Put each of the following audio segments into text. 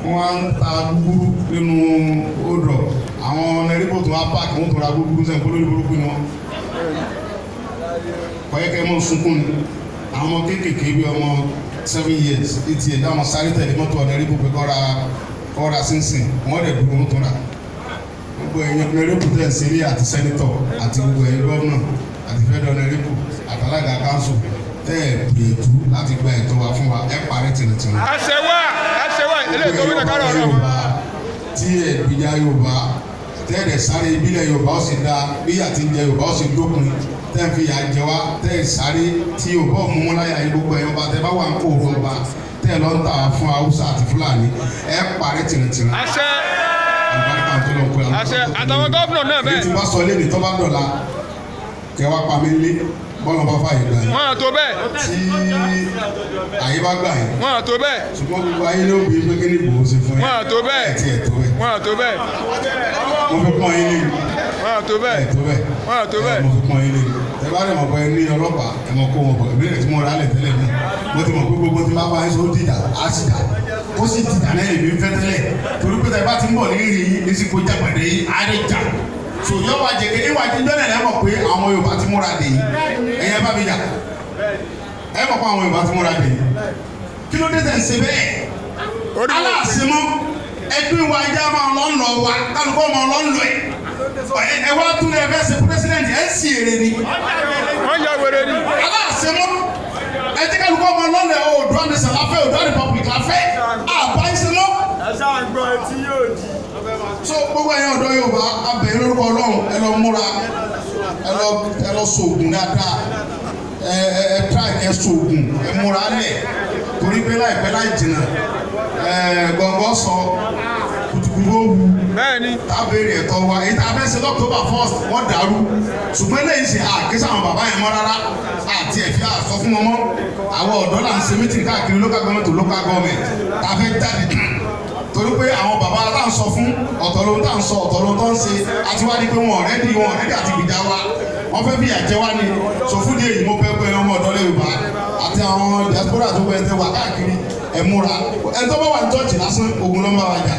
wọ́n ń ta gbúgbúrú nínú odò àwọn ọ̀nẹ́rìbò tó wá páàkì wọ́n tó ra gbúgbúrú sẹ́yìn kó lórí burúkú ni wọ́n kọ́yẹ́kẹ́ mọ́ sunkún ni àwọn ọmọ kéékèèké bí ọmọ 7 years 8 years dáwọn sáré tẹ̀lé mọ́tò ọ̀nẹ́rìbò pé kọ́ra sínsìn wọ́n dẹ̀ dúró tó ra gbogbo ẹ̀yin ọ̀nẹ́rìbò tẹ̀ ń ṣeré àti sẹ́nitọ̀ àti gbogbo ẹ̀yin gọ́ọ̀nà àti fẹ́dọ̀ ọ̀nẹ́rìbò àtàlágà káńsù tẹ́ ẹ̀ gbìyànjú láti gba ẹ̀tọ́ wa fún wa ẹ̀ parí tìrìtìrì. àṣẹwà ilé ìtọ́ wíńdà kárọ̀ ọ̀rọ̀ tí ẹ̀ gbìyà Yorùbá tẹ́ẹ̀dẹ̀ sáré ìbílẹ̀ Yorùbá ó sì da bí àti jẹ Yorùbá ó sì dókun tẹ́ ẹ̀ fi yà jẹ wá tẹ́ẹ̀ sáré tí Yorùbá òmùmú láyà yìí gbogbo ẹ̀yọ́ bá tẹ́ bá wà ń kó òun ọba tẹ́ẹ̀ lọ́ ń tà fún Haúsá àti Fúlàní ẹ̀ parí tìrìtìrì. àṣẹ àtàwọn gómìnà náà bẹ́ẹ̀. tí wọ́n sọ lé ní tọ́ bá dọ̀la kẹwàá pa mí lé bọ́lá bá fà yìí gbà yìí. wọ́n á tó bẹ́ẹ̀. tí àyè bá gbà yìí. wọ́n á tó bẹ́ẹ̀. ṣùgbọ́n gbogbo ayé ló bí pé kí ni Ìgbòho ṣe fún yín. wọ́n á tó bẹ́ẹ̀. ẹ̀ tí ẹ̀ tó bẹ́ẹ̀. wọ́n á tó bẹ́ẹ̀. mo fi pọ́n yín lé. wọ́n á tó bẹ́ẹ̀. ẹ̀ tó bẹ́ẹ̀. wọ́n á tó bẹ́ẹ̀. mo fi pọ́n yín lé. ẹ bá rẹ̀ mọ̀ pé ní ọlọ́pàá ẹ mọ̀ kó wọn bọ̀ ìbílẹ̀ tí mo rà lẹ̀ tẹ́lẹ̀ mi mo ti mọ̀ pé gbogbo tí bá bá yín sọ dìdà á sì dà ó sì dìdà náà èmi ń fẹ́ tẹ́lẹ̀ torí pé tẹ bá ti ń bọ̀ ní ìrìn ní sí kó jágbàdé yín á lè jà so yọ wa jẹ kí níwájú dọ́nà ẹ̀ mọ̀ pé àwọn Yorùbá ti múra dè yìí ẹ̀yẹ bá mi jà ẹ̀ mọ̀ pé àwọn Yorùbá ti múra dè yìí kí ló dé tẹ̀ ń ṣe bẹ́ẹ̀ aláàsímọ́ ẹgbẹ́ wa ẹja máa lọ ń lọ wa kálukọ́ máa lọ ń lọ ẹ wá tún ẹ fẹ́ ṣe pírẹsidẹ́ntì ẹ sì èrè ni wọ́n yà wẹ̀rẹ̀ ni aláàsímọ́ ẹ jẹ́ kálukọ́ máa lọ lẹ Oòduà nation láfẹ́ Oòduà republic láfẹ́ àbáyísímọ́ ẹ ṣáà gbọ́ etí yóò di so gbogbo ẹ̀yin ọ̀dọ́ Yorùbá abẹ lórúkọ Ọlọ́run ẹ lọ múra ẹ lọ sògùn dáadáa ẹ tra ẹ sògùn ẹ múra lẹ torí pé láìpẹ́ láì jìnnà gbọ̀ngàn sọ kutukutu owó bẹ́ẹ̀ni tábìrì ẹ̀tọ́ wa èyí tá a fẹ́ ṣe October 1st wọ́n dàrú ṣùgbọ́n eléyìí ṣe àkísà àwọn bàbá yẹn mọ́ rárá àti ẹ̀fí àsọ fún wọn mọ́ àwọn ọ̀dọ́ là ń ṣe mítìn káàkiri local government to local government tá a fẹ́ jáde torí pé àwọn bàbá tá à ń sọ fún ọ̀tọ̀ ló ń tà ń sọ ọ̀tọ̀ ló ń tọ́ ń ṣe àti wá ní pé wọn ọ̀rẹ́dì àti gbìjà wa wọ́n fẹ́ fi àjẹ wá ní sọ fún díẹ̀ yìí mo fẹ́ pé ọmọ ọ̀dọ́ Yorùbá àti àwọn diaspora tó bẹ́ẹ̀ tẹ́ wà káàkiri ẹ̀ múra ẹni tó bá wà ní church lásán ogun ló ń bá wa jà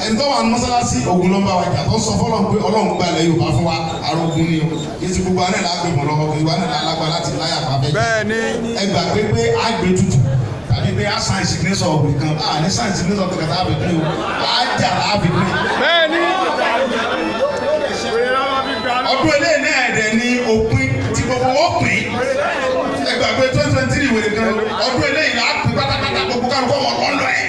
ẹni tó wà ní mọ́sálásí ogun ló ń bá wa jà tó ń sọ fọlọ́n pé Ọlọ́run gba ilẹ̀ Yorùbá fún wa arógun ni o kì í ti gbogbo alẹ́ là á gbé bọ̀ lọ́wọ́ kì í wà nílẹ̀ alágbá láti láyà pàbẹ́ ẹ gbà pé á gbé tutù tàbí pé á sáyẹn signation ọ̀gbìn kan á ní sáyẹn signation ọ̀gbìn kan tàbí pé o á jà láàbì pé. bẹ́ẹ̀ni ọdún eléyìí náà ẹ̀dẹ̀ ní òpin tí gbogbo ó pín ẹ gbà pé 2023 wèrè kan ọdún eléyìí là á pín pátápátá gbogbo kálukọ́ ọmọ ọlọ́ ẹ̀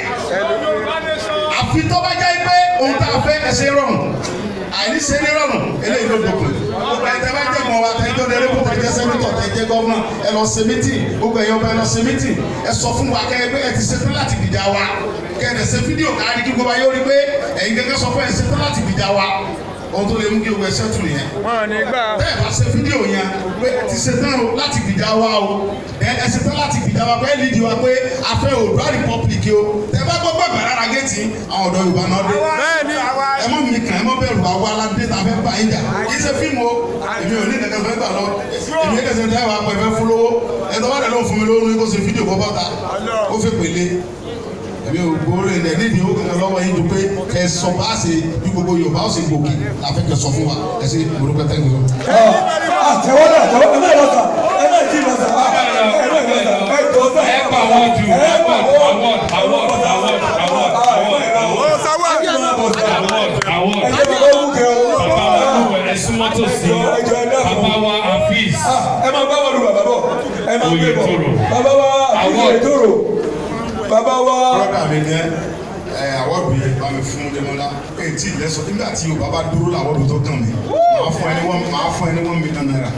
àfi tó bá jẹ́ pé ohun tá a fẹ́ ẹsẹ̀ rọrùn àìní ṣe ní rọrùn eléyìí ló dókun gbogbo ẹ̀ tẹ́ bá jẹ́ mọ́ wa tẹ́jọ́ ní ẹlẹ́kùn tẹ́jẹ́ sẹ́mítọ̀ tẹ́jẹ́ gọ́ọ̀nà ẹ lọ ṣe mítìn gbogbo ẹ̀yọ́ bá ẹ lọ ṣe mítìn ẹ sọ fún wa kẹ́ ẹ pé ẹ ti ṣetán láti gbìjà wa kẹ́ ẹ ṣe fídíò káàdì kí gbogbo ayé ó rí pé ẹ̀yin gẹ́gẹ́ sọ fún ẹ ṣetán láti gbìjà wa ohun tó lè mú kí o gbẹ ṣẹ́tù nìyẹn. wọ́n ní gbà. bẹ́ẹ̀ bá ṣe fídíò yẹn pé ẹ ti ṣetán láti gbìjà wa o ẹ ṣetán láti gbìjà wa pé ẹ lídìí wa pé a fẹ́ Oòduà republic o tẹ bá gbọ́ gbàgbà rárá géètì àwọn ọ̀dọ́ Yorùbá náà dé. bẹ́ẹ̀ni ẹ mọ mi kàn ẹ mọ bẹ̀rù àwa aládé tá a fẹ́ bá yín jà kì í ṣe fíìmù o èmi ò ní kankan fẹ́ gbà lọ èmi ò kẹsẹ̀ dáhùn apẹ̀ fẹ́ fún lówó ẹ tọ́ bá dẹ̀ lóun fún mi lówó ní kó ṣe fídíò bọ́ bọ́ta ó fẹ́ pèlè èmi ò gbóòrò ilẹ̀ nídìí ó kankan lọ́wọ́ yín ju pé kẹ sọ bá ṣe bí gbogbo Yorùbá ó ṣe gòkè láfẹ́ kẹ sọ fún wa ẹ ṣe gbòòrò tẹ́ ń lọ. àtẹwọ́dà ẹ bẹ́ẹ̀ lọ́sà ẹ bẹ́ẹ̀ jí lọ́sà ẹ pa àwọn jù ẹ súnmọ́ tó sí bàbá wa Hafiz ẹ máa bá wọn lu bàbá bọ̀ ẹ máa gbé bọ̀ bàbá wa Hafiz Oyetoro bàbá wa. brọ́dà mi ní àwọ̀dù yẹn bá mi fún Dẹ́mọ́lá pé tí ilẹ̀ sọ nígbà tí Yorùbá bá dúró làwọ̀dù tó kàn mí máa fún ẹni $1 million naira.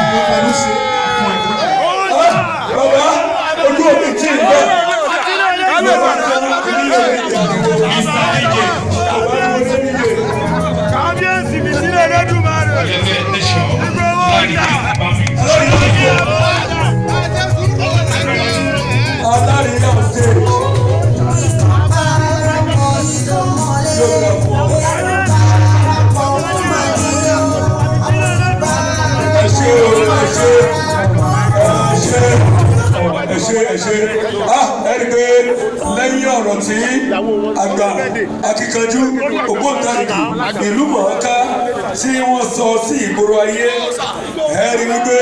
ìgbà pẹ̀lú ṣe fún ẹ fún ẹ. bàbá ojú omi tí ì bẹ́ẹ̀. kábíyèsí mi sílẹ̀ lẹ́dùn máa rẹ̀. ẹ ṣe ẹni pé lẹ́yìn ọ̀rọ̀ tí àgbà akíkanjú ògbóǹtarìgì ìlú mọ̀ọ́ká tí wọ́n sọ sí ìgboro ayé ẹni wípé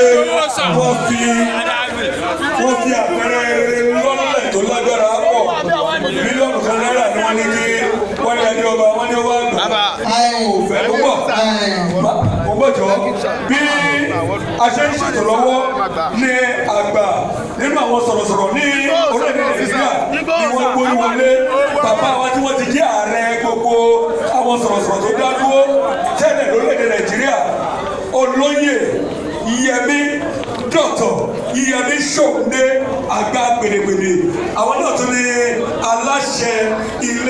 wọ́n fi àpẹẹrẹ lọ́lẹ̀ tó lágbára pọ̀ mílíọ̀nù kan náírà ni wọ́n ní kí wọ́n ní adé ọba wọ́n ní ó wá gbà. òfẹ́ púpọ̀ mo gbọ́jọ́ bí a ṣe ń ṣètò lọ́wọ́ ní àgbà nínú àwọn sọ̀rọ̀sọ̀rọ̀ ní orílẹ̀-èdè Nàìjíríà ni wọ́n gbórí wọlé bàbá wa tí wọ́n ti jẹ́ ààrẹ gbogbo àwọn sọ̀rọ̀sọ̀rọ̀ tó dá dúró tẹ́lẹ̀ lórílẹ̀-èdè Nàìjíríà olóyè Yẹmí Dr. Yẹmí Ṣóǹdé àgbà gbèdégbèdé àwọn náà tún ní aláṣẹ ilé.